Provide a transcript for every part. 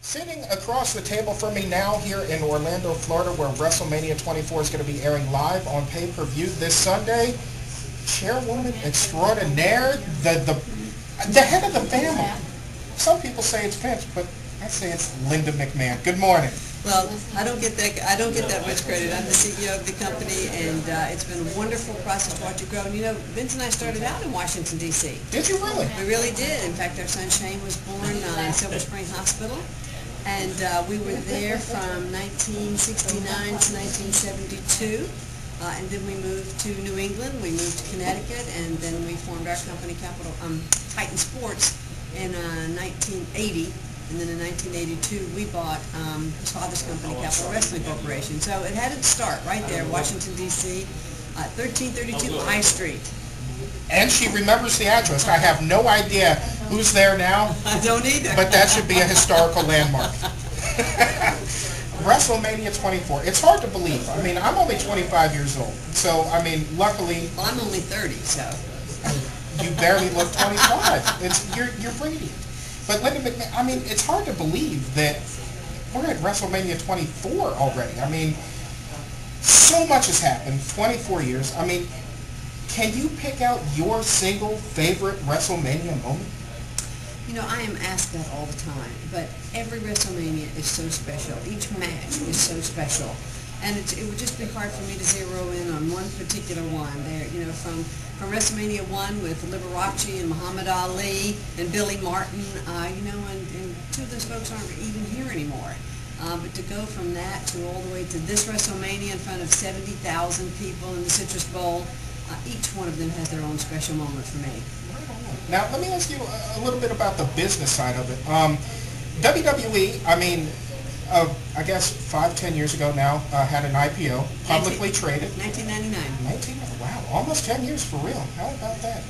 Sitting across the table from me now here in Orlando, Florida, where WrestleMania 24 is going to be airing live on pay-per-view this Sunday, Chairwoman Extraordinaire, the head of the family. Some people say it's Vince, but I say it's Linda McMahon. Good morning. Well, I don't get that much credit. I'm the CEO of the company, and it's been a wonderful process to watch it grow. And you know, Vince and I started out in Washington, D.C. Did you really? We really did. In fact, our son Shane was born in Silver Spring Hospital, and we were there from 1969 to 1972. And then we moved to New England, we moved to Connecticut, and then we formed our company, Titan Sports, in 1980. And then in 1982, we bought his father's company, Capital Wrestling Corporation. So it had its start right there, Washington, D.C., 1332 I Street. And she remembers the address. I have no idea who's there now. I don't either. But that should be a historical landmark. WrestleMania 24. It's hard to believe. I mean, I'm only 25 years old. So, I mean, luckily... Well, I'm only 30, so... You barely look 25. You're radiant. But Linda McMahon, I mean, it's hard to believe that we're at WrestleMania 24 already. I mean, so much has happened. 24 years. I mean, can you pick out your single favorite WrestleMania moment? You know, I am asked that all the time, but every WrestleMania is so special. Each match is so special. And it would just be hard for me to zero in on one particular one. There, you know, from WrestleMania 1 with Liberace and Muhammad Ali and Billy Martin, you know, and two of those folks aren't even here anymore. But to go from that to all the way to this WrestleMania in front of 70,000 people in the Citrus Bowl, each one of them has their own special moment for me. Now, let me ask you a little bit about the business side of it. WWE, I mean, I guess 5-10 years ago now, had an IPO, publicly traded. 1999. Wow, almost 10 years for real. How about that?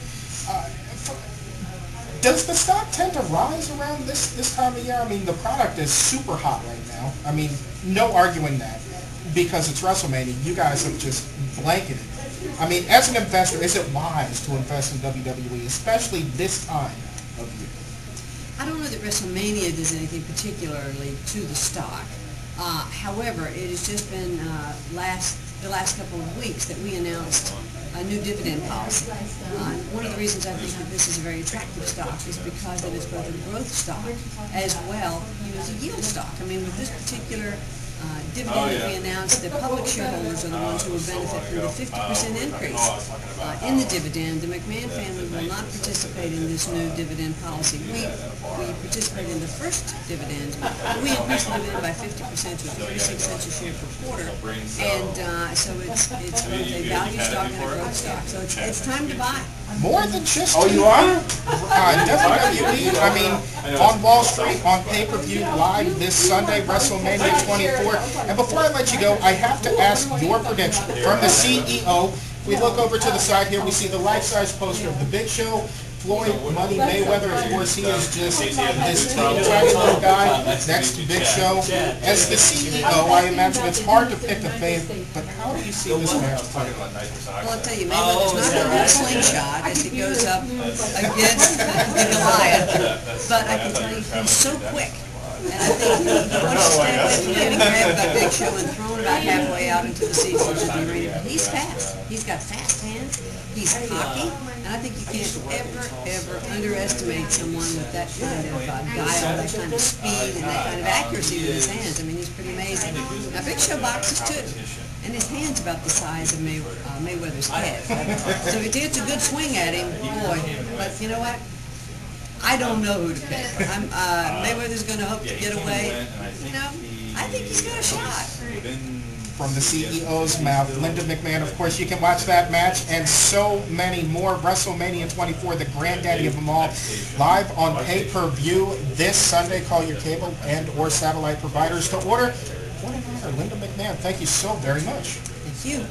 Does the stock tend to rise around this time of year? I mean, the product is super hot right now. I mean, no arguing that. Because it's WrestleMania, you guys have just blanketed. I mean, as an investor, is it wise to invest in WWE, especially this time of year? I don't know that WrestleMania does anything particularly to the stock. However, it has just been the last couple of weeks that we announced a new dividend policy. One of the reasons I think that this is a very attractive stock is because it is both a growth stock as well as a yield stock. I mean, with this particular dividend that we announced, the public shareholders are the ones who will benefit from the 50% increase in the dividend. The McMahon family will not participate in this new dividend policy. We participated in the first dividend. We increased the dividend by 50% to 36 cents a share per quarter. And so it's both a value stock and a growth stock. So it's time to buy. More than just you are? WWE, I mean, on Wall Street, on pay-per-view, live this Sunday, WrestleMania 24. And before I let you go, I have to ask your prediction from the CEO. We look over to the side here, we see the life-size poster of the Big Show. Floyd Money Mayweather, of course, he is just this tiny little guy next to Big Show. As the CEO, I imagine it's hard to pick a favorite, but how do you see this match playing? Well, I'll tell you, Mayweather's not going to be a slingshot as he goes up against Goliath, but I can tell you he's so quick. And I think he wants to stay away from getting grabbed by Big Show and thrown about halfway out into the seats of the arena. He's fast. He's got fast hands. He's cocky. And I think you can't ever underestimate someone with that kind of guile, that kind of speed, and that kind of accuracy with his hands. I mean, he's pretty amazing. Now, Big Show boxes too. And his hand's about the size of Mayweather's head. So if he gets a good swing at him, boy. But you know what? I don't know who to pick. Mayweather's going to hope to get away. You know, I think he's got a shot. From the CEO's mouth, Linda McMahon, of course, you can watch that match and so many more. WrestleMania 24, the granddaddy of them all, live on pay-per-view this Sunday. Call your cable and or satellite providers to order. What an honor, Linda McMahon. Thank you so very much. Thank you.